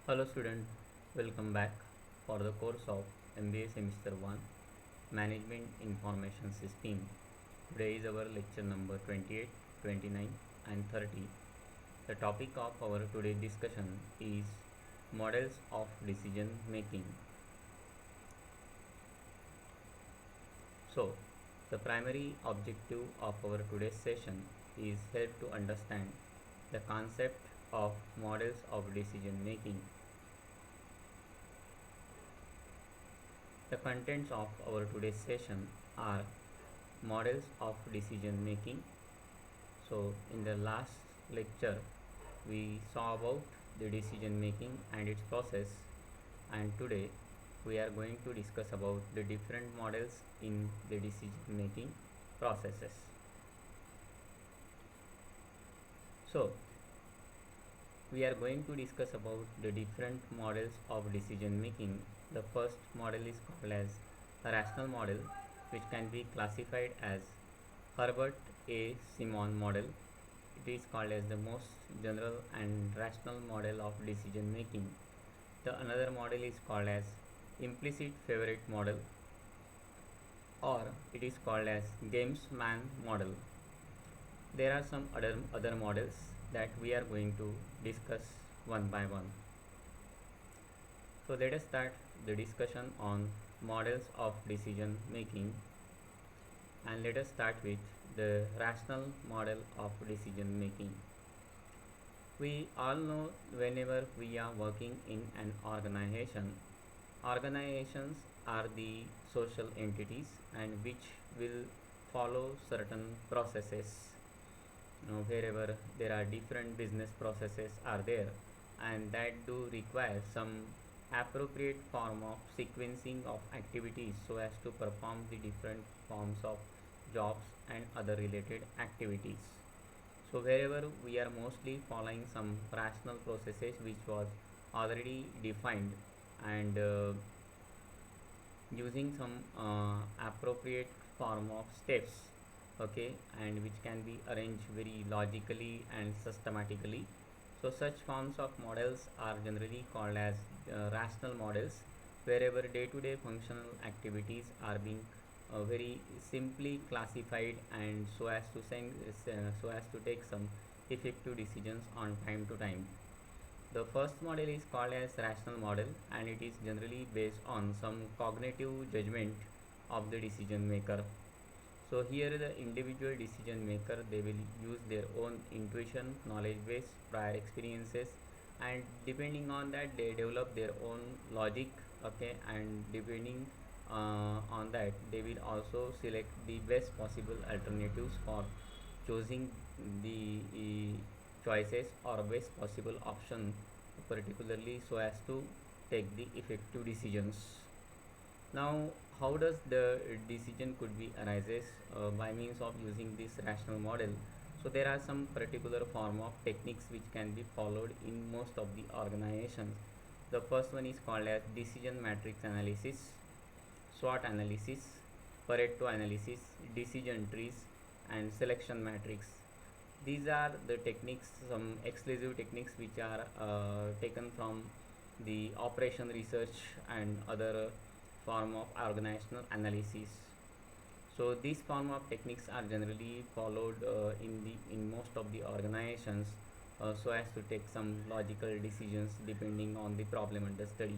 Hello student, welcome back for the course of MBA Semester 1 Management Information System. Today is our lecture number 28, 29 and 30. The topic of our today's discussion is models of decision making. So, the primary objective of our today's session is help to understand the concept of models of decision making. The contents of our today's session are models of decision making. So, in the last lecture, we saw about the decision making and its process, and today we are going to discuss about the different models in the decision making processes. So, we are going to discuss about the different models of decision making. The first model is called as a rational model, which can be classified as Herbert A. Simon model. It is called as the most general and rational model of decision making. The another model is called as implicit favorite model, or it is called as Gamesman model. There are some other models that we are going to discuss one by one. So let us start the discussion on models of decision making, and let us start with the rational model of decision making. We all know whenever we are working in an organization, organizations are the social entities and which will follow certain processes. Wherever there are different business processes are there, and that do require some appropriate form of sequencing of activities so as to perform the different forms of jobs and other related activities. So wherever we are mostly following some rational processes which was already defined, and using some appropriate form of steps, okay, and which can be arranged very logically and systematically. So such forms of models are generally called as rational models, wherever day-to-day functional activities are being very simply classified, and so as to take some effective decisions on time to time. The first model is called as rational model, and it is generally based on some cognitive judgment of the decision maker. So here the individual decision maker, they will use their own intuition, knowledge base, prior experiences, and depending on that they develop their own logic, okay, and depending on that they will also select the best possible alternatives for choosing the choices or best possible option, particularly so as to take the effective decisions. Now, how does the decision could be arises by means of using this rational model? So there are some particular form of techniques which can be followed in most of the organizations. The first one is called as decision matrix analysis, SWOT analysis, Pareto analysis, decision trees, and selection matrix. These are the techniques, some exclusive techniques which are taken from the operation research and other form of organizational analysis. So these form of techniques are generally followed in most of the organizations, so as to take some logical decisions depending on the problem under study.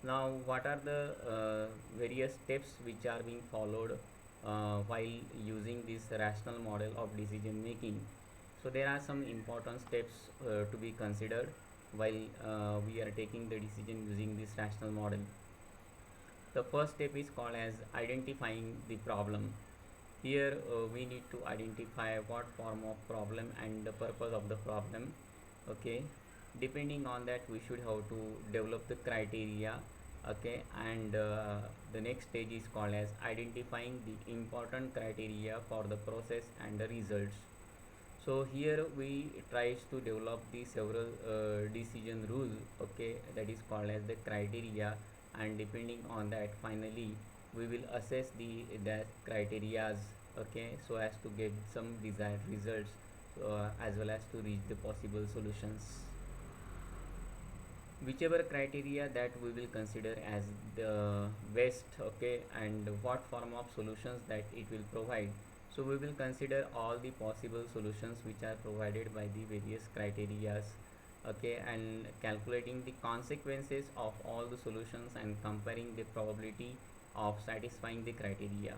Now, what are the various steps which are being followed while using this rational model of decision making? So there are some important steps to be considered while we are taking the decision using this rational model. The first step is called as identifying the problem. Here we need to identify what form of problem and the purpose of the problem, okay. Depending on that we should have to develop the criteria, okay, and the next stage is called as identifying the important criteria for the process and the results. So here we tries to develop the several decision rule, okay, that is called as the criteria, and depending on that finally we will assess the that criterias, okay, so as to get some desired results, as well as to reach the possible solutions. whichever criteria that we will consider as the best, okay, and what form of solutions that it will provide. So we will consider all the possible solutions which are provided by the various criterias, okay, and calculating the consequences of all the solutions and comparing the probability of satisfying the criteria.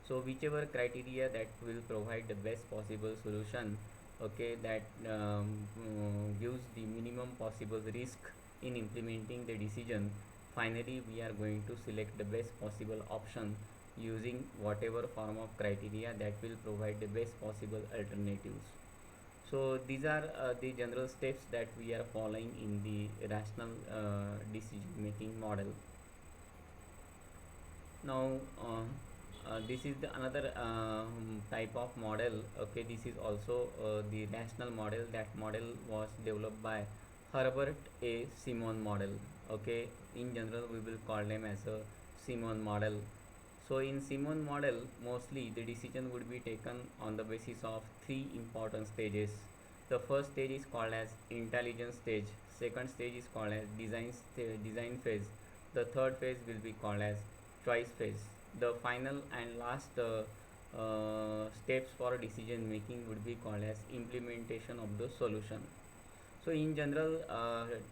So whichever criteria that will provide the best possible solution, okay, that gives the minimum possible risk in implementing the decision, finally we are going to select the best possible option using whatever form of criteria that will provide the best possible alternatives. So these are the general steps that we are following in the rational decision making model. Now this is the another type of model, okay. This is also the rational model. That model was developed by Herbert A. Simon model, okay. In general we will call them as a Simon model. So in Simon model, mostly the decision would be taken on the basis of three important stages. The first stage is called as intelligence stage, second stage is called as design phase, the third phase will be called as choice phase. The final and last steps for decision making would be called as implementation of the solution. So in general,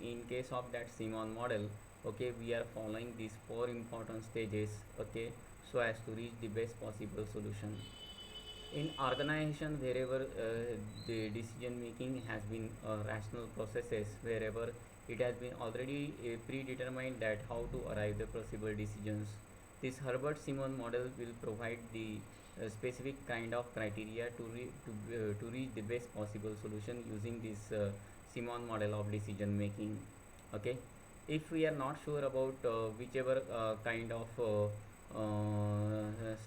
in case of that Simon model, okay, we are following these four important stages, okay, so as to reach the best possible solution. In organization, wherever the decision making has been rational processes, wherever it has been already predetermined that how to arrive the possible decisions, this Herbert Simon model will provide the specific kind of criteria to reach the best possible solution using this Simon model of decision making, okay. If we are not sure about whichever kind of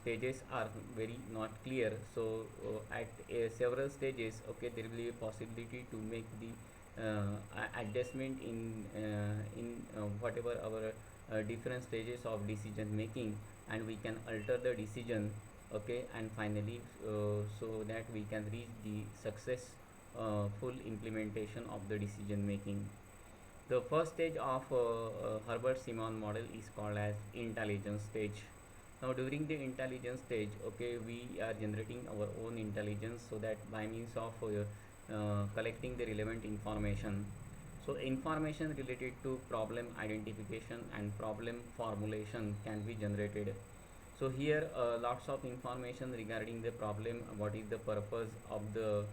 stages are very not clear, so at several stages, okay, there will be a possibility to make the adjustment in whatever our different stages of decision making, and we can alter the decision, okay, and finally so that we can reach the success full implementation of the decision making. The first stage of Herbert Simon model is called as intelligence stage. Now during the intelligence stage, okay, we are generating our own intelligence, so that by means of collecting the relevant information. So information related to problem identification and problem formulation can be generated. So here lots of information regarding the problem, what is the purpose of the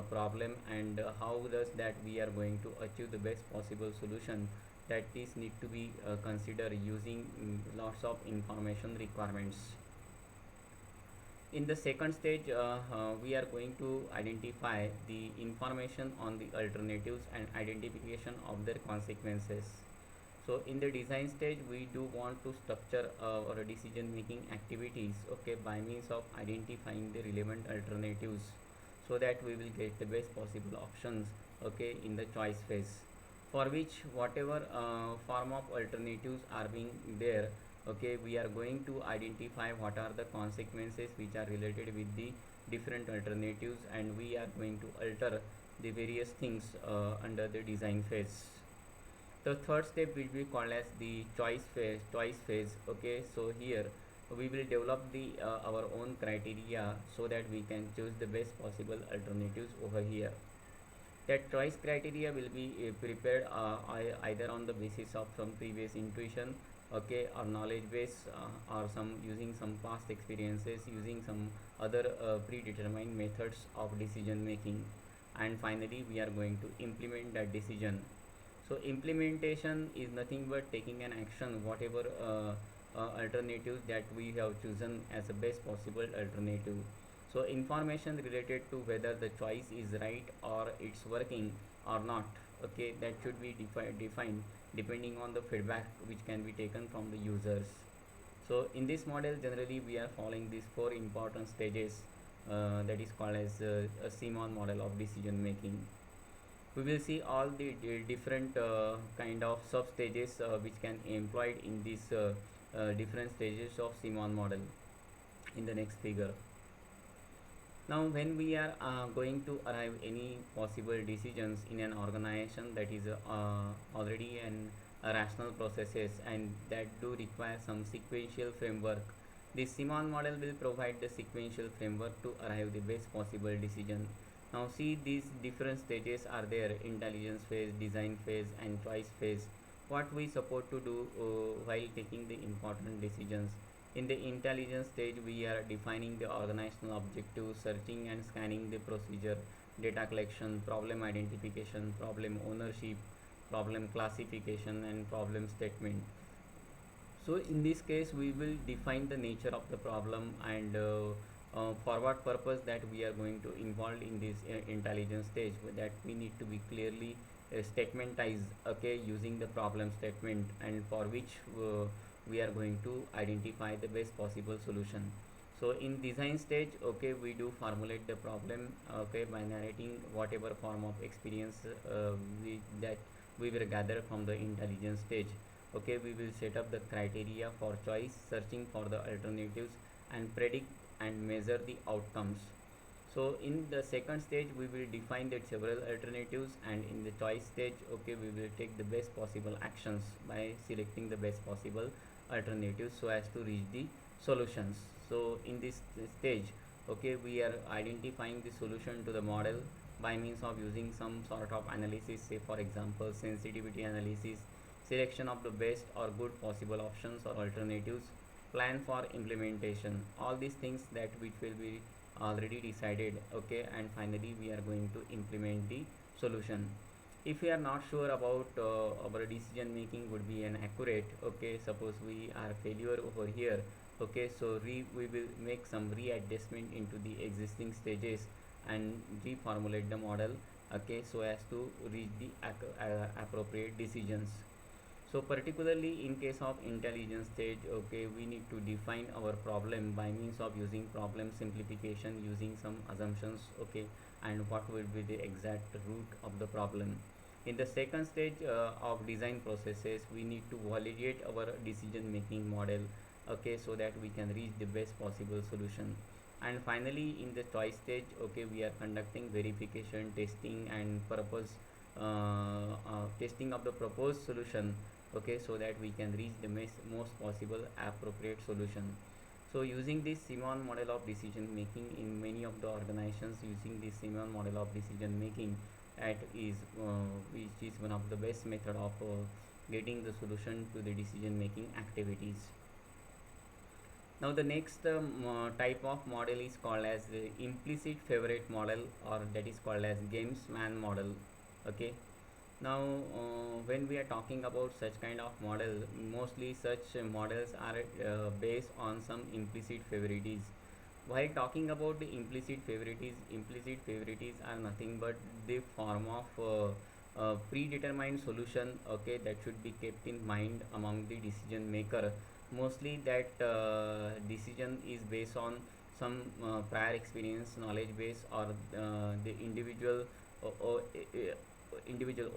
problem, and how does that we are going to achieve the best possible solution, that is need to be considered using lots of information requirements. In the second stage, we are going to identify the information on the alternatives and identification of their consequences. So in the design stage, we do want to structure our decision making activities, okay, by means of identifying the relevant alternatives, so that we will get the best possible options, okay, in the choice phase, for which whatever form of alternatives are being there, okay, we are going to identify what are the consequences which are related with the different alternatives, and we are going to alter the various things under the design phase. The third step will be called as the choice phase, okay. So here we will develop the our own criteria, so that we can choose the best possible alternatives over here. That choice criteria will be prepared either on the basis of some previous intuition, okay, or knowledge base, or some using some past experiences, using some other predetermined methods of decision making, and finally we are going to implement that decision. So implementation is nothing but taking an action whatever alternatives that we have chosen as a best possible alternative. So information related to whether the choice is right or it's working or not, okay, that should be defined depending on the feedback which can be taken from the users. So in this model, generally we are following these four important stages, that is called as a Simon model of decision making. We will see all the different kind of sub stages which can be employed in these different stages of Simon model in the next figure. Now, when we are going to arrive any possible decisions in an organization that is already an rational processes and that do require some sequential framework, the Simon model will provide the sequential framework to arrive the best possible decision. Now, see these different stages are there: intelligence phase, design phase, and choice phase. What we support to do while taking the important decisions. In the intelligence stage, we are defining the organizational objective, searching and scanning the procedure, data collection, problem identification, problem ownership, problem classification, and problem statement. So in this case, we will define the nature of the problem and for what purpose that we are going to involve in this intelligence stage, that we need to be clearly statementized, okay, using the problem statement, and for which we are going to identify the best possible solution. So in design stage, okay, we do formulate the problem, okay, by narrating whatever form of experience that we will gather from the intelligence stage. Okay, we will set up the criteria for choice, searching for the alternatives, and predict and measure the outcomes. So in the second stage, we will define that several alternatives, and in the choice stage, okay, we will take the best possible actions by selecting the best possible alternatives so as to reach the solutions. So in this stage, okay, we are identifying the solution to the model by means of using some sort of analysis, say for example sensitivity analysis, selection of the best or good possible options or alternatives, plan for implementation, all these things that which will be already decided, okay, and finally we are going to implement the solution. If we are not sure about our decision making would be an accurate, okay, suppose we are failure over here, okay, so we will make some readjustment into the existing stages and reformulate the model, okay, so as to reach the appropriate decisions. So particularly in case of intelligence stage, okay, we need to define our problem by means of using problem simplification, using some assumptions, okay, and what will be the exact root of the problem. In the second stage of design processes, we need to validate our decision making model, okay, so that we can reach the best possible solution. And finally in the choice stage, okay, we are conducting verification, testing, and purpose testing of the proposed solution, okay, so that we can reach the most possible appropriate solution. So using this Simon model of decision making in many of the organizations, using this Simon model of decision making, that is which is one of the best method of getting the solution to the decision making activities. Now the next type of model is called as the implicit favorite model, or that is called as gamesman model. Okay, now when we are talking about such kind of model, mostly such models are based on some implicit favorites. While talking about the implicit favorites are nothing but the form of predetermined solution, okay, that should be kept in mind among the decision maker. Mostly that decision is based on some prior experience, knowledge base, or the individual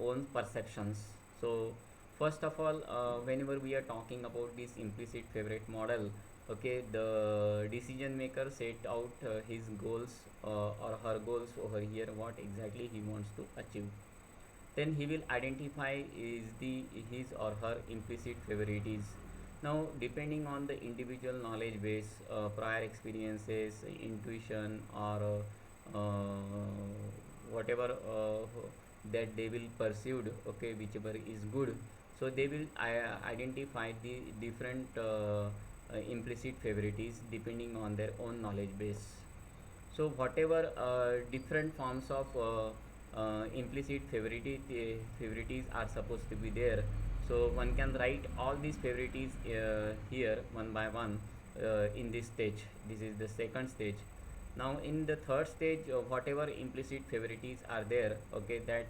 own perceptions. So first of all, whenever we are talking about this implicit favorite model, okay, the decision maker set out his goals or her goals over here, what exactly he wants to achieve. Then he will identify is the his or her implicit favorites. Now depending on the individual knowledge base, prior experiences, intuition, or whatever that they will pursued, okay, whichever is good, so they will identify the different implicit favorites depending on their own knowledge base. So whatever different forms of implicit favorites are supposed to be there, so one can write all these favorites here one by one in this stage. This is the second stage. Now in the third stage, whatever implicit favorites are there, okay, that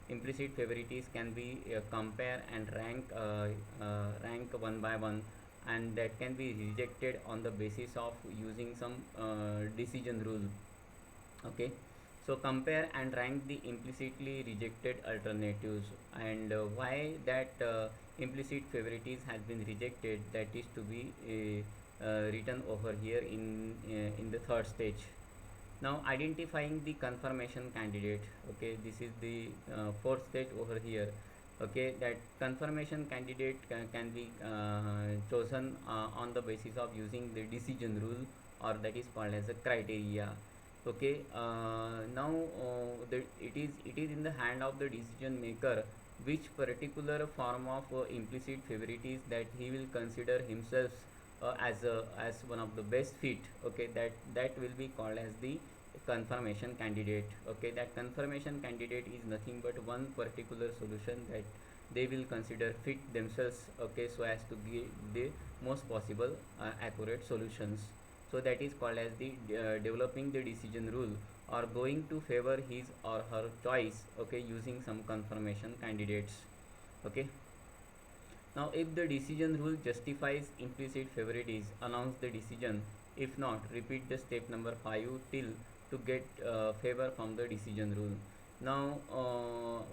implicit favorites can be compare and rank one by one, and that can be rejected on the basis of using some decision rule. Okay, so compare and rank the implicitly rejected alternatives, and why that implicit favorites has been rejected, that is to be written over here in the third stage. Now identifying the confirmation candidate. Okay, this is the fourth stage over here. Okay, that confirmation candidate can be chosen on the basis of using the decision rule, or that is called as a criteria. Okay, now it is in the hand of the decision maker which particular form of implicit favorites that he will consider himself as one of the best fit. Okay, that will be called as the confirmation candidate. Okay, that confirmation candidate is nothing but one particular solution that they will consider fit themselves, okay, so as to give the most possible accurate solutions. So that is called as the developing the decision rule, or going to favor his or her choice, okay, using some confirmation candidates. Okay, now if the decision rule justifies implicit favorites, announce the decision. If not, repeat the step number 5 till to get favor from the decision rule. Now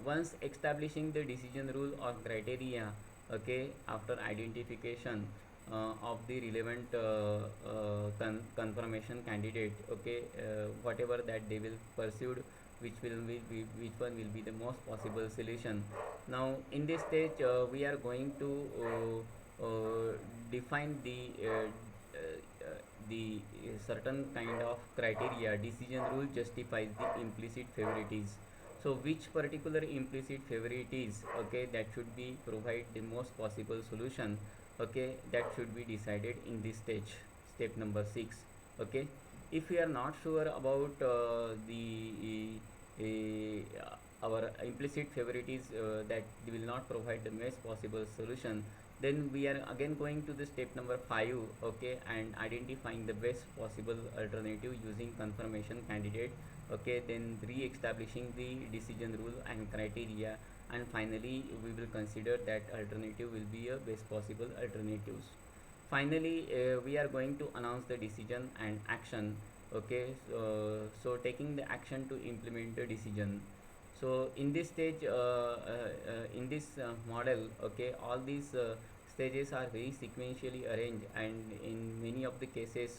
once establishing the decision rule or criteria, okay, after identification of the relevant confirmation candidate, okay, whatever that they will pursue, which one will be the most possible solution. Now in this stage we are going to define the certain kind of criteria. Decision rule justifies the implicit favorites. So which particular implicit favorite is, okay, that should be provide the most possible solution, okay, that should be decided in this stage, step number 6. Okay, if we are not sure about the our implicit favorite is that will not provide the best possible solution, then we are again going to the step number 5, okay, and identifying the best possible alternative using confirmation candidate. Okay, then re-establishing the decision rule and criteria, and finally we will consider that alternative will be a best possible alternatives. Finally we are going to announce the decision and action. Okay, so taking the action to implement the decision. So in this stage in this model, okay, all these stages are very sequentially arranged, and in many of the cases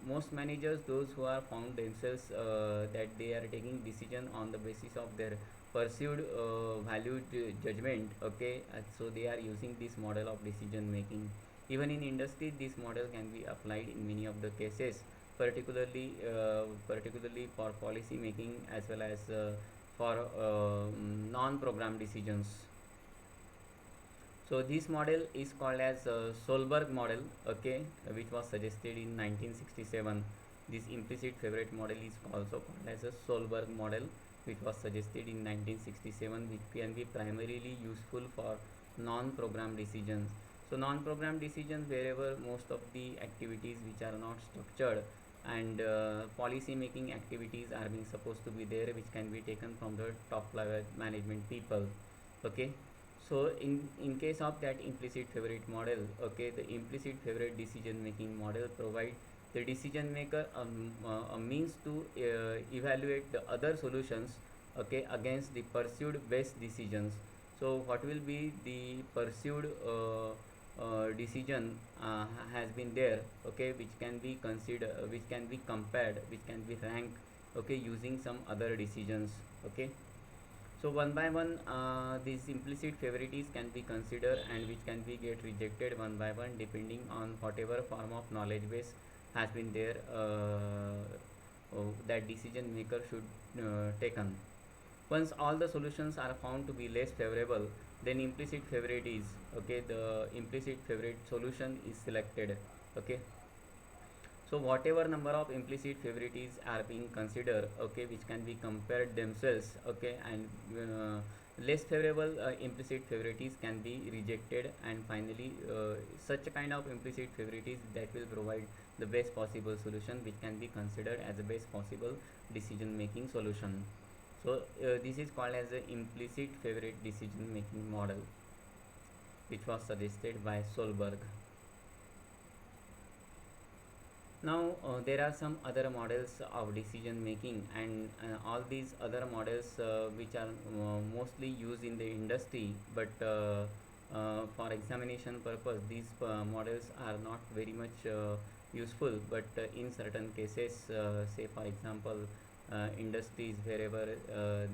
most managers, those who are found themselves that they are taking decision on the basis of their pursued valued judgment, okay, so they are using this model of decision making. Even in industry this model can be applied in many of the cases, particularly for policy making as well as for non-program decisions. So this model is called as Solberg model, okay, which was suggested in 1967. This implicit favorite model is also called as a Solberg model, which was suggested in 1967, which can be primarily useful for non-program decisions. So non-program decisions, wherever most of the activities which are not structured and policy making activities are being supposed to be there, which can be taken from the top level management people. Okay, so in case of that implicit favorite model, okay, the implicit favorite decision making model provide the decision maker a means to evaluate the other solutions, okay, against the pursued best decisions. So what will be the pursued decision has been there, okay, which can be considered, which can be compared, which can be ranked, okay, using some other decisions. Okay, so one by one these implicit favorites can be considered, and which can be get rejected one by one depending on whatever form of knowledge base has been there that decision maker should taken. Once all the solutions are found to be less favorable, then implicit favorite is, okay, the implicit favorite solution is selected. Okay, so whatever number of implicit favorites are being considered, okay, which can be compared themselves, okay, and less favorable implicit favorites can be rejected, and finally such a kind of implicit favorites that will provide the best possible solution, which can be considered as the best possible decision making solution. So this is called as the implicit favorite decision making model, which was suggested by Solberg. Now there are some other models of decision making, and all these other models which are mostly used in the industry, but for examination purpose these models are not very much useful, but in certain cases, say for example, industries wherever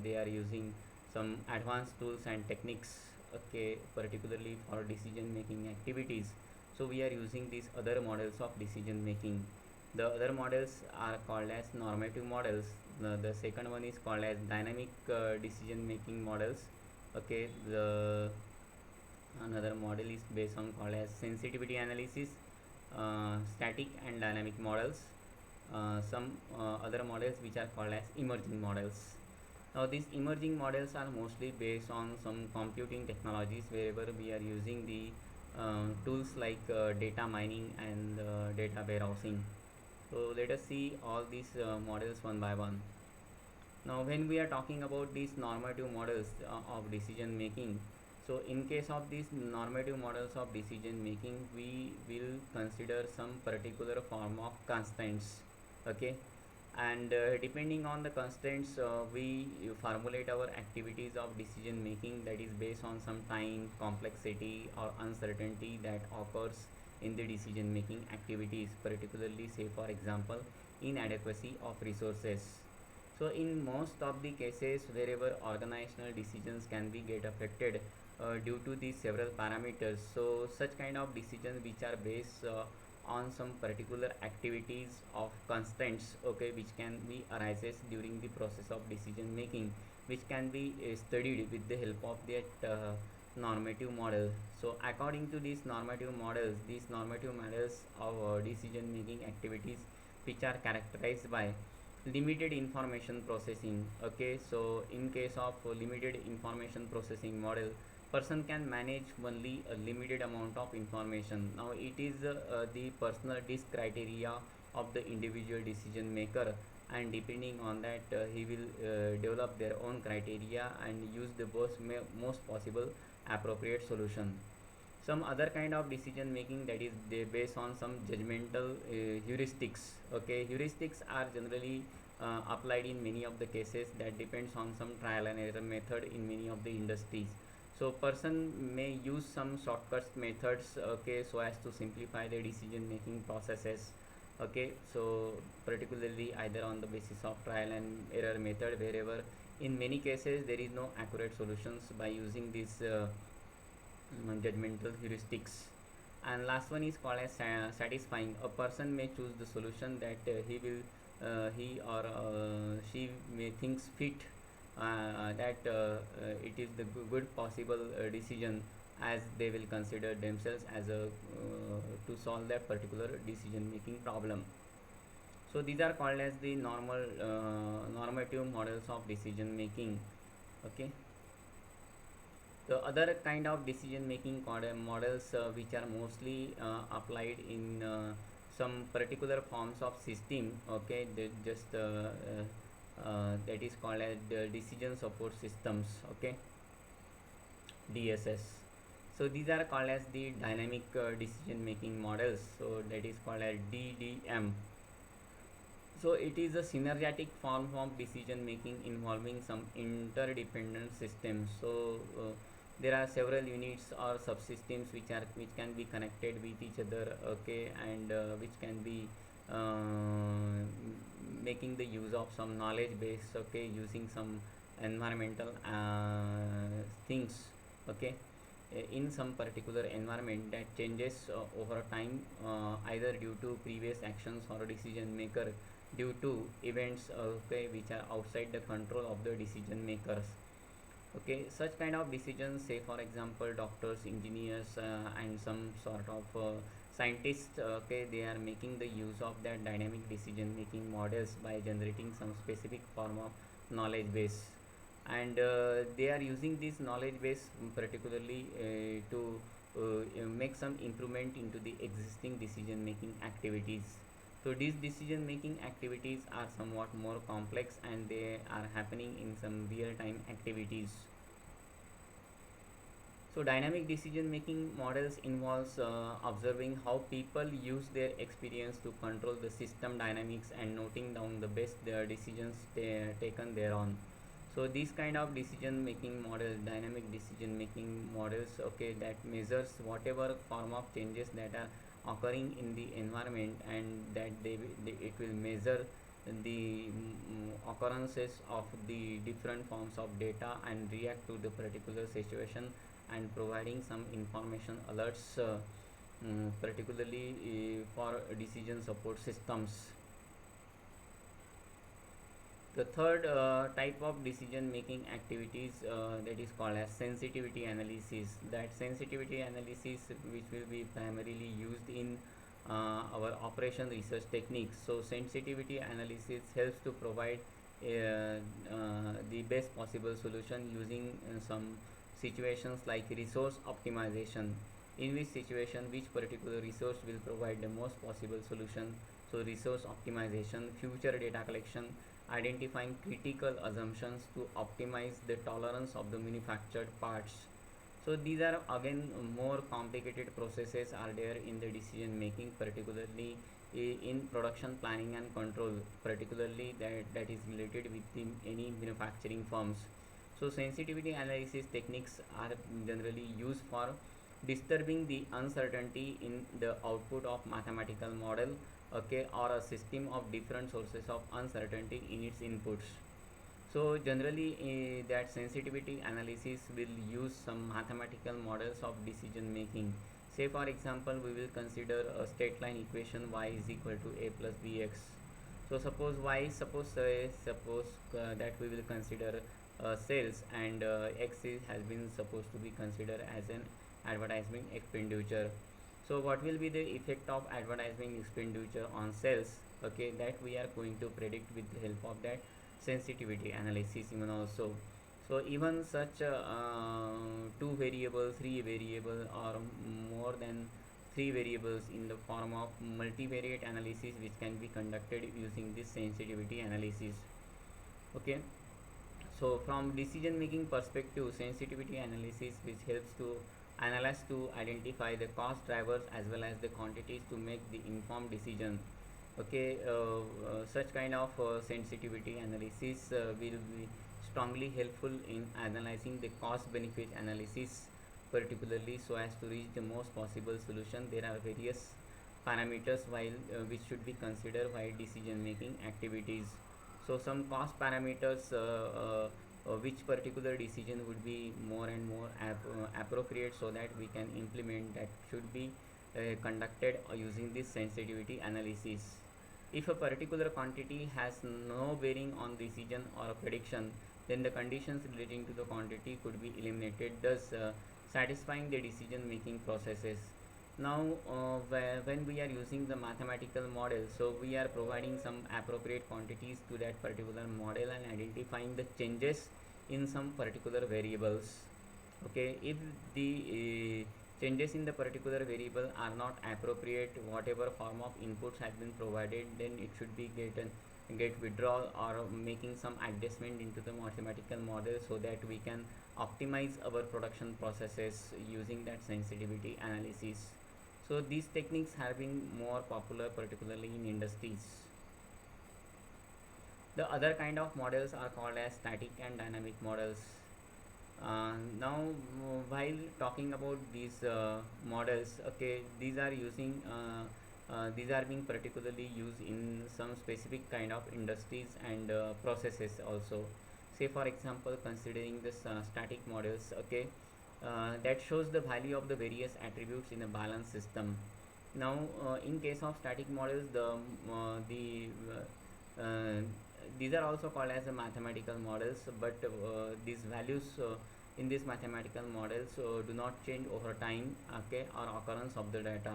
they are using some advanced tools and techniques, okay, particularly for decision making activities. So we are using these other models of decision making. The other models are called as normative models. The second one is called as dynamic decision making models. Okay, the another model is based on called as sensitivity analysis, static and dynamic models. Some other models which are called as emerging models. Now these emerging models are mostly based on some computing technologies wherever we are using the tools like data mining and data warehousing. So let us see all these models one by one. Now when we are talking about these normative models of decision making, so in case of these normative models of decision making, we will consider some particular form of constraints, okay, and depending on the constraints, we formulate our activities of decision making, that is based on some time, complexity or uncertainty that occurs in the decision making activities, particularly say for example inadequacy of resources. So in most of the cases wherever organizational decisions can be get affected due to these several parameters, so such kind of decisions which are based on some particular activities of constraints, okay, which can be arises during the process of decision making, which can be studied with the help of that normative model. So according to these normative models, of decision making activities which are characterized by limited information processing, okay. So in case of limited information processing model, person can manage only a limited amount of information. Now it is the personal disk criteria of the individual decision maker, and depending on that he will develop their own criteria and use the most possible appropriate solution. Some other kind of decision making, that is they based on some judgmental heuristics, okay. Heuristics are generally applied in many of the cases that depends on some trial and error method in many of the industries. So person may use some shortcuts methods, okay, so as to simplify the decision making processes, okay. So particularly either on the basis of trial and error method, wherever in many cases there is no accurate solutions by using these judgmental heuristics. And last one is called as satisfying. A person may choose the solution that he or she may thinks fit, that it is the good possible decision, as they will consider themselves as a to solve that particular decision making problem. So these are called as the normative models of decision making, okay. The other kind of decision making models which are mostly applied in some particular forms of system, okay, they just that is called as the decision support systems, okay, DSS. So these are called as the dynamic decision making models, so that is called as DDM. So it is a synergetic form of decision making involving some interdependent systems. So there are several units or subsystems which can be connected with each other, okay, and which can be making the use of some knowledge base, okay, using some environmental things, okay, in some particular environment that changes over time, either due to previous actions or decision maker, due to events, okay, which are outside the control of the decision makers, okay. Such kind of decisions, say for example doctors, engineers, and some sort of scientists, okay, they are making the use of that dynamic decision making models by generating some specific form of knowledge base, and they are using this knowledge base particularly to make some improvement into the existing decision making activities. So these decision making activities are somewhat more complex and they are happening in some real time activities. So dynamic decision making models involves observing how people use their experience to control the system dynamics and noting down the best decisions taken thereon. So these kind of decision making models, dynamic decision making models, okay, that measures whatever form of changes that are occurring in the environment, and that it will measure the occurrences of the different forms of data and react to the particular situation, and providing some information alerts, particularly for decision support systems. The third type of decision making activities, that is called as sensitivity analysis. That sensitivity analysis, which will be primarily used in our operation research techniques. So sensitivity analysis helps to provide the best possible solution using some situations like resource optimization, in which situation which particular resource will provide the most possible solution. So resource optimization, future data collection, identifying critical assumptions to optimize the tolerance of the manufactured parts. So these are again more complicated processes are there in the decision making, particularly in production planning and control, particularly that is related with any manufacturing firms. So sensitivity analysis techniques are generally used for disturbing the uncertainty in the output of mathematical model, okay, or a system of different sources of uncertainty in its inputs. So generally that sensitivity analysis will use some mathematical models of decision making. Say for example, we will consider a state line equation y is equal to a plus bx. So suppose y, suppose that we will consider sales, and has been supposed to be considered as an advertising expenditure. So what will be the effect of advertising expenditure on sales, okay, that we are going to predict with the help of that sensitivity analysis even also. So even such two variable, three variable, or more than three variables in the form of multivariate analysis, which can be conducted using this sensitivity analysis. Okay, so from decision making perspective, sensitivity analysis which helps to analyze to identify the cost drivers as well as the quantities to make the informed decision. Okay, such kind of sensitivity analysis will be strongly helpful in analyzing the cost benefit analysis, particularly so as to reach the most possible solution. There are various parameters while which should be considered while decision making activities. So some cost parameters, which particular decision would be more and more appropriate so that we can implement, that should be conducted using this sensitivity analysis. If a particular quantity has no bearing on decision or prediction, then the conditions relating to the quantity could be eliminated, thus satisfying the decision making processes. Now when we are using the mathematical model, so we are providing some appropriate quantities to that particular model and identifying the changes in some particular variables. Okay, if the changes in the particular variable are not appropriate, whatever form of inputs has been provided, then it should be get withdrawal or making some adjustment into the mathematical model so that we can optimize our production processes using that sensitivity analysis. So these techniques have been more popular, particularly in industries. The other kind of models are called as static and dynamic models. Now while talking about these models, okay, these are being particularly used in some specific kind of industries and processes also. Say for example, considering this static models, okay, that shows the value of the various attributes in a balanced system. Now in case of static models, uh, these are also called as a mathematical models, but these values in these mathematical models do not change over time, okay, or occurrence of the data.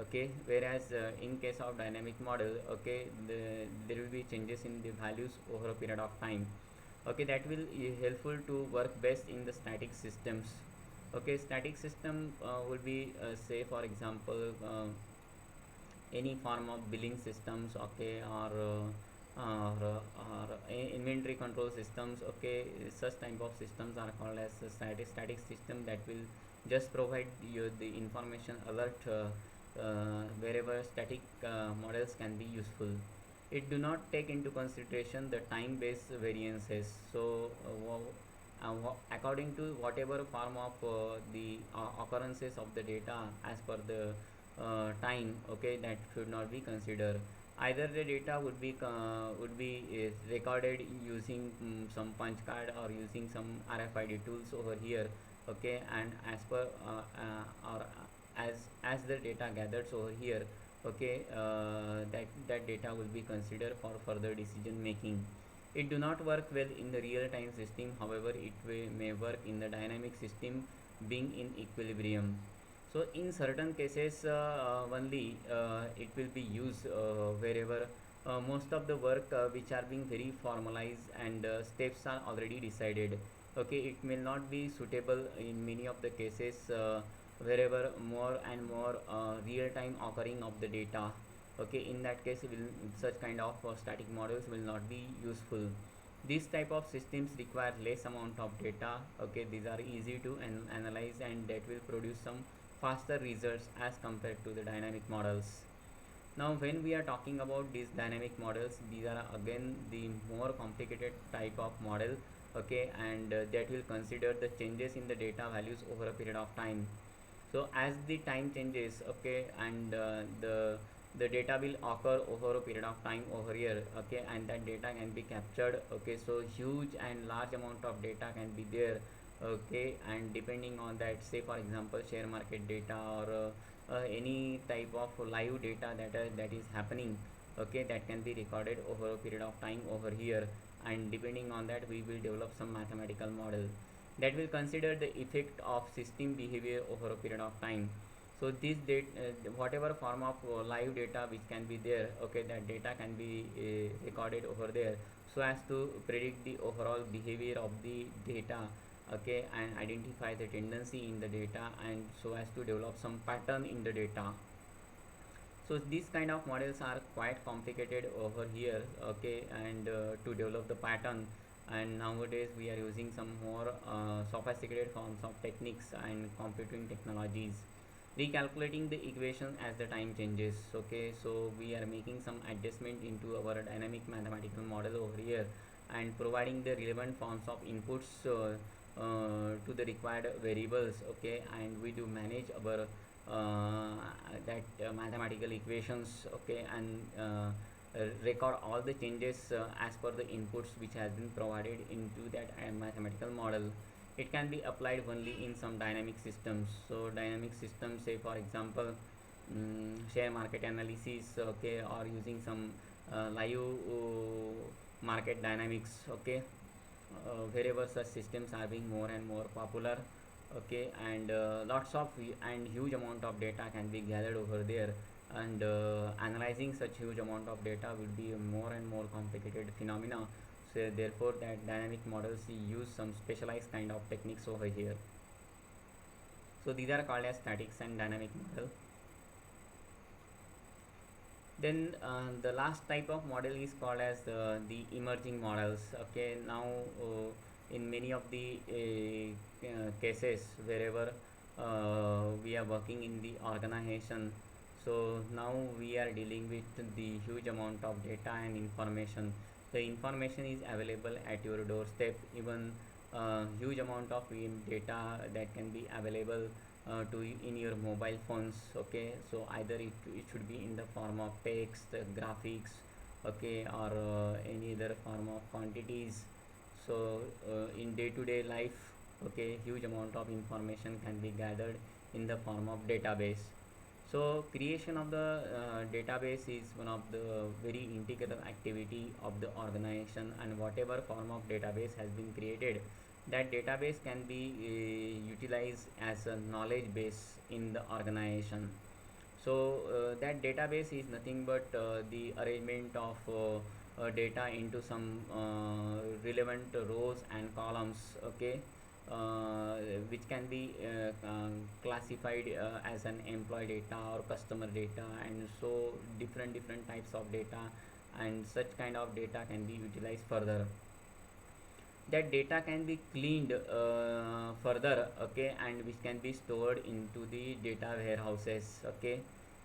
Okay, whereas in case of dynamic model, okay, there will be changes in the values over a period of time. Okay, that will helpful to work best in the static systems. Okay, static system will be say for example, any form of billing systems, okay, or inventory control systems. Okay, such type of systems are called as a static system that will just provide you the information alert wherever static models can be useful. It do not take into consideration the time based variances. So according to whatever form of the occurrences of the data as per the time, okay, that should not be considered. Either the data would be recorded using some punch card or using some RFID tools over here, okay, and as per or as the data gathered over here, okay, that data will be considered for further decision making. It do not work well in the real time system, however may work in the dynamic system being in equilibrium. So in certain cases only it will be used wherever most of the work which are being very formalized and steps are already decided. Okay, it may not be suitable in many of the cases wherever more and more real time occurring of the data. Okay, in that case will such kind of static models will not be useful. These type of systems require less amount of data. Okay, these are easy to analyze and that will produce some faster results as compared to the dynamic models. Now when we are talking about these dynamic models, these are again the more complicated type of model, okay, and that will consider the changes in the data values over a period of time. So as the time changes, okay, and the data will occur over a period of time over here, okay, and that data can be captured, okay, so huge and large amount of data can be there, okay, and depending on that, say for example share market data or any type of live data that is happening, okay, that can be recorded over a period of time over here, and depending on that we will develop some mathematical model that will consider the effect of system behavior over a period of time. So this data, whatever form of live data which can be there, okay, that data can be recorded over there so as to predict the overall behavior of the data, okay, and identify the tendency in the data and so as to develop some pattern in the data. So these kind of models are quite complicated over here, okay, and to develop the pattern, and nowadays we are using some more sophisticated forms of techniques and computing technologies, recalculating the equation as the time changes. Okay, so we are making some adjustment into our dynamic mathematical model over here and providing the relevant forms of inputs to the required variables, okay, and we do manage our that mathematical equations, okay, and record all the changes as per the inputs which has been provided into that mathematical model. It can be applied only in some dynamic systems. So dynamic systems, say for example share market analysis, okay, or using some live market dynamics, okay, wherever such systems are being more and more popular, okay, and lots of and huge amount of data can be gathered over there, and analyzing such huge amount of data will be a more and more complicated phenomena. So therefore that dynamic models use some specialized kind of techniques over here. So these are called as statics and dynamic model. Then the last type of model is called as the emerging models. Okay, now in many of the cases wherever we are working in the organization, so now we are dealing with the huge amount of data and information. The information is available at your doorstep. Even huge amount of data that can be available to in your mobile phones, okay, so either it should be in the form of text, graphics, okay, or any other form of quantities. So in day-to-day life, okay, huge amount of information can be gathered in the form of database. So creation of the database is one of the very integral activity of the organization, and whatever form of database has been created, that database can be utilized as a knowledge base in the organization. So that database is nothing but the arrangement of data into some relevant rows and columns, okay, uh, which can be classified as an employee data or customer data, and so different types of data, and such kind of data can be utilized further. That data can be cleaned further, okay, and which can be stored into the data warehouses, okay.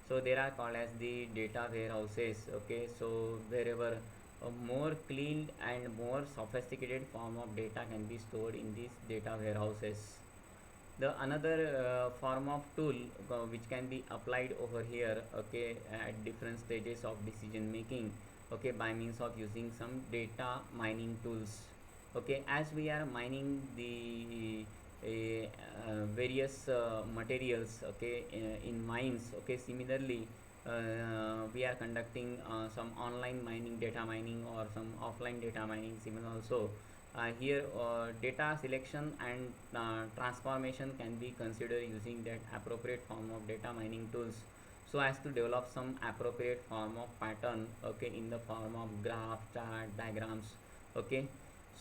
So there are called as the data warehouses, okay, so wherever a more cleaned and more sophisticated form of data can be stored in these data warehouses. The another form of tool which can be applied over here, okay, at different stages of decision making, okay, by means of using some data mining tools. Okay, as we are mining the various materials, okay, in mines, okay, similarly we are conducting some online mining, data mining, or some offline data mining similar also. Here data selection and transformation can be considered using that appropriate form of data mining tools, so as to develop some appropriate form of pattern, okay, in the form of graph, chart, diagrams. Okay,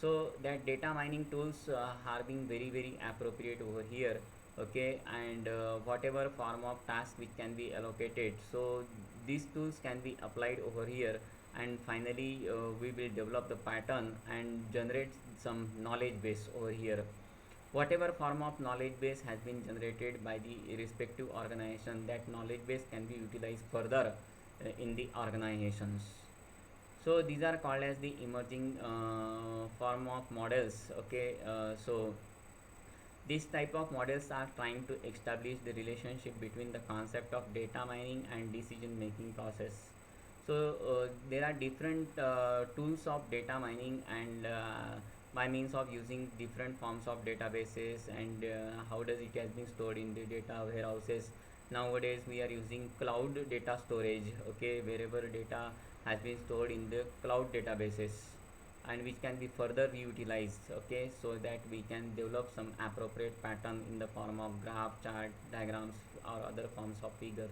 so that data mining tools are being very appropriate over here. Okay, and whatever form of task which can be allocated, so these tools can be applied over here, and finally we will develop the pattern and generate some knowledge base over here. Whatever form of knowledge base has been generated by the respective organization, that knowledge base can be utilized further in the organizations. So these are called as the emerging form of models. Okay, so these type of models are trying to establish the relationship between the concept of data mining and decision making process. So there are different tools of data mining, and by means of using different forms of databases, and how does it has been stored in the data warehouses. Nowadays we are using cloud data storage, okay, wherever data has been stored in the cloud databases, and which can be further utilized, okay, so that we can develop some appropriate pattern in the form of graph, chart, diagrams, or other forms of figure.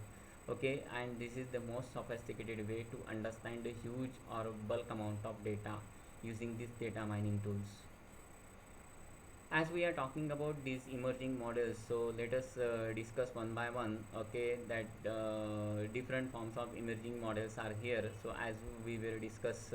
Okay, and this is the most sophisticated way to understand the huge or bulk amount of data using these data mining tools. As we are talking about these emerging models, so let us discuss one by one, okay, that different forms of emerging models are here. So as we will discuss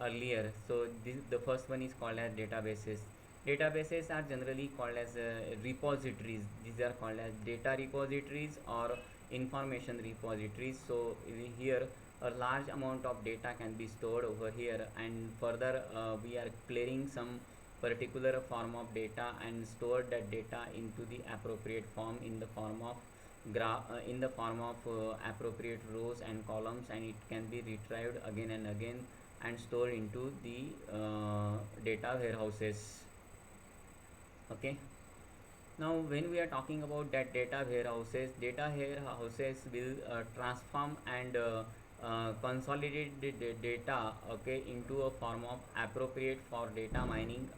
earlier, so the first one is called as databases. Databases are generally called as repositories. These are called as data repositories or information repositories. So here a large amount of data can be stored over here, and further we are clearing some particular form of data and store that data into the appropriate form in the form of appropriate rows and columns, and it can be retrieved again and again and stored into the data warehouses. Okay, now when we are talking about that data warehouses will transform and consolidate the data, okay, into a form of appropriate for data mining,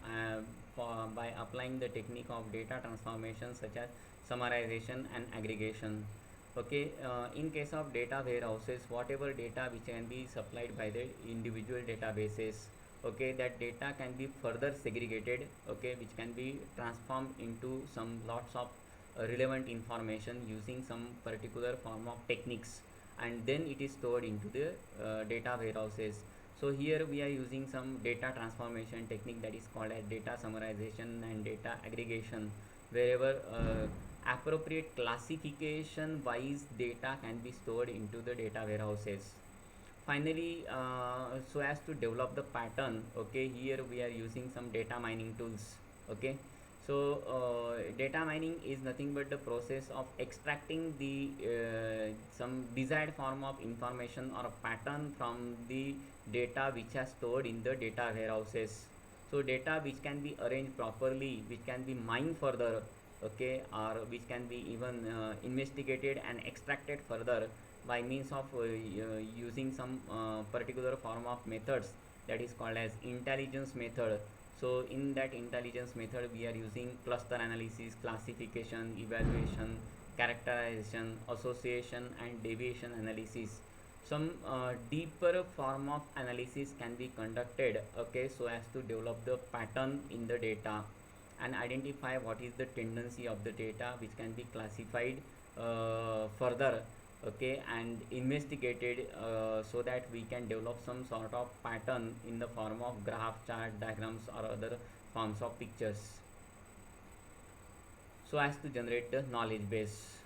by applying the technique of data transformation such as summarization and aggregation. Okay, in case of data warehouses, whatever data which can be supplied by the individual databases, okay, that data can be further segregated, okay, which can be transformed into some lots of relevant information using some particular form of techniques, and then it is stored into the data warehouses. So here we are using some data transformation technique that is called as data summarization and data aggregation, wherever appropriate classification wise data can be stored into the data warehouses. Finally, so as to develop the pattern, okay, here we are using some data mining tools. Okay, so data mining is nothing but the process of extracting the some desired form of information or a pattern from the data which are stored in the data warehouses. So data which can be arranged properly, which can be mined further, okay, or which can be even investigated and extracted further by means of using some particular form of methods that is called as intelligence method. So in that intelligence method we are using cluster analysis, classification, evaluation, characterization, association, and deviation analysis. Some deeper form of analysis can be conducted, okay, so as to develop the pattern in the data and identify what is the tendency of the data, which can be classified further, okay, and investigated, so that we can develop some sort of pattern in the form of graph, chart, diagrams, or other forms of pictures, so as to generate the knowledge base.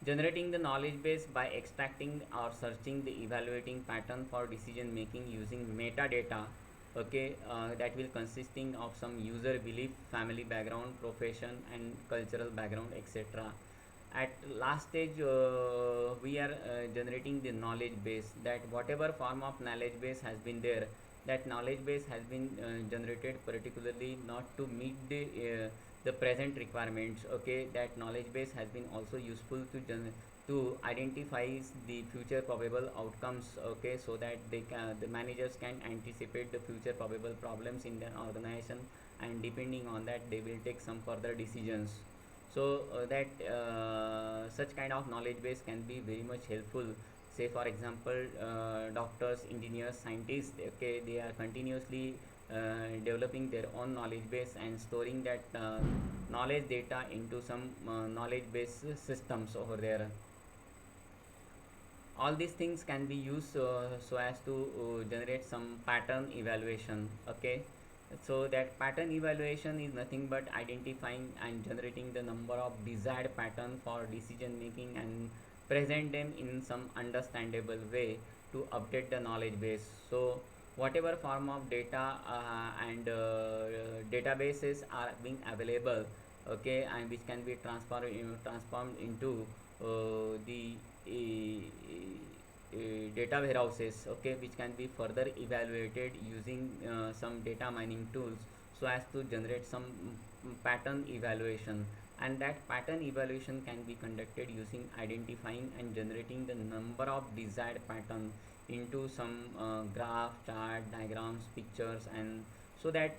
Generating the knowledge base by extracting or searching the evaluating pattern for decision making using metadata. okay, that will consisting of some user belief, family background, profession and cultural background, etc. At last stage, we are generating the knowledge base, that whatever form of knowledge base has been there, that knowledge base has been generated particularly not to meet the present requirements, okay. That knowledge base has been also useful to identify the future probable outcomes, okay, so that the managers can anticipate the future probable problems in their organization, and depending on that they will take some further decisions. So that such kind of knowledge base can be very much helpful. Say for example, doctors, engineers, scientists, okay, they are continuously developing their own knowledge base and storing that knowledge data into some knowledge base systems over there. All these things can be used so as to generate some pattern evaluation, okay. So that pattern evaluation is nothing but identifying and generating the number of desired pattern for decision making and present them in some understandable way to update the knowledge base. So whatever form of data and databases are being available, okay, and which can be transformed into the data warehouses, okay, which can be further evaluated using some data mining tools, so as to generate some pattern evaluation. And that pattern evaluation can be conducted using identifying and generating the number of desired pattern into some graph, chart, diagrams, pictures, and so that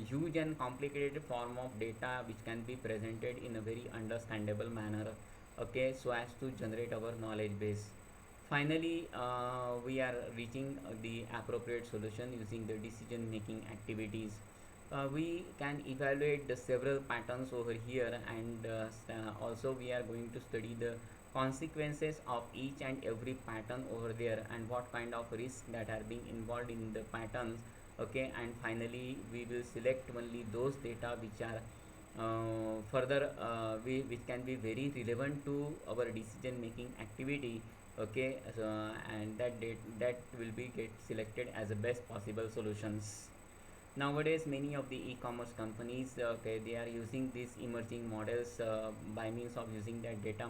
huge and complicated form of data which can be presented in a very understandable manner, okay, so as to generate our knowledge base. Finally, we are reaching the appropriate solution using the decision making activities. We can evaluate the several patterns over here, and also we are going to study the consequences of each and every pattern over there, and what kind of risks that are being involved in the patterns, okay. And finally we will select only those data which are which can be very relevant to our decision making activity, okay. So, and that will be get selected as the best possible solutions. Nowadays many of the e-commerce companies, okay, they are using these emerging models by means of using their data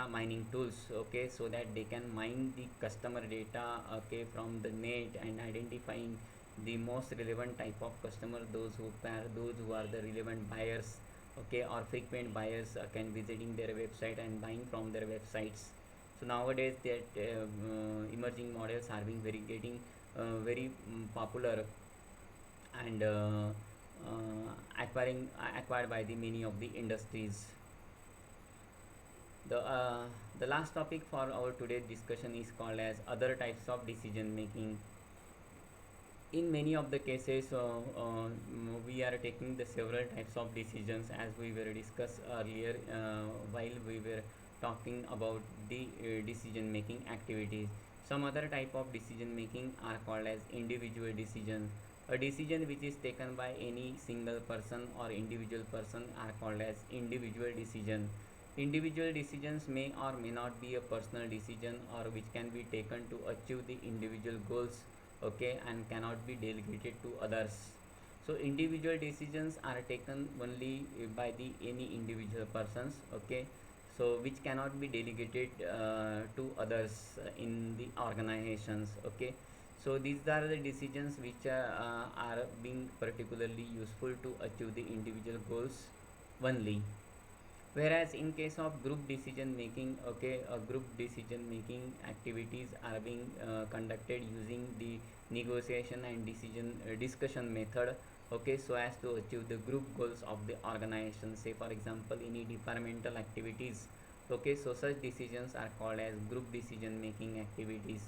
mining tools, okay, so that they can mine the customer data, okay, from the net, and identifying the most relevant type of customer, those who are the relevant buyers, okay, or frequent buyers can visiting their website and buying from their websites. So nowadays that emerging models are being very getting very popular, and acquired by the many of the industries. The last topic for our today's discussion is called as other types of decision making. In many of the cases, we are taking the several types of decisions, as we were discussed earlier while we were talking about the decision making activities. Some other type of decision making are called as individual decision. A decision which is taken by any single person or individual person are called as individual decision. Individual decisions may or may not be a personal decision, or which can be taken to achieve the individual goals, okay, and cannot be delegated to others. So individual decisions are taken only by the any individual persons, okay, so which cannot be delegated to others in the organizations, okay. So these are the decisions which are being particularly useful to achieve the individual goals only. Whereas in case of group decision making, okay, group decision making activities are being conducted using the negotiation and discussion method, okay, so as to achieve the group goals of the organization. Say for example any departmental activities, okay, so such decisions are called as group decision making activities,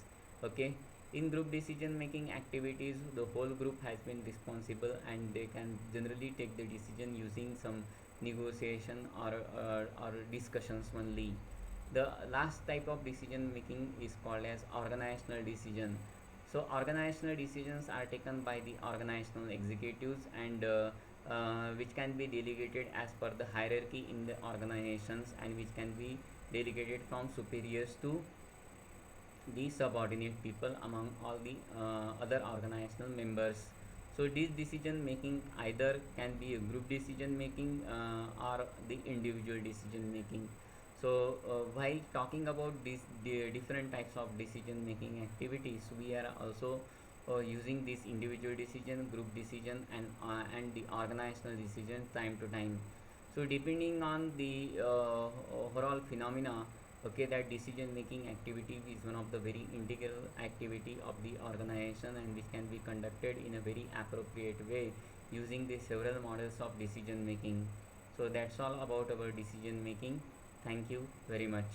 okay. In group decision making activities, the whole group has been responsible, and they can generally take the decision using some negotiation or discussions only. The last type of decision making is called as organizational decision. So organizational decisions are taken by the organizational executives, and which can be delegated as per the hierarchy in the organizations, and which can be delegated from superiors to the subordinate people among all the other organizational members. So this decision making either can be a group decision making or the individual decision making. So while talking about these the different types of decision making activities, we are also using this individual decision, group decision, and the organizational decision time to time. So depending on the overall phenomena, okay, that decision making activity is one of the very integral activity of the organization, and which can be conducted in a very appropriate way using the several models of decision making. So that's all about our decision making. Thank you very much.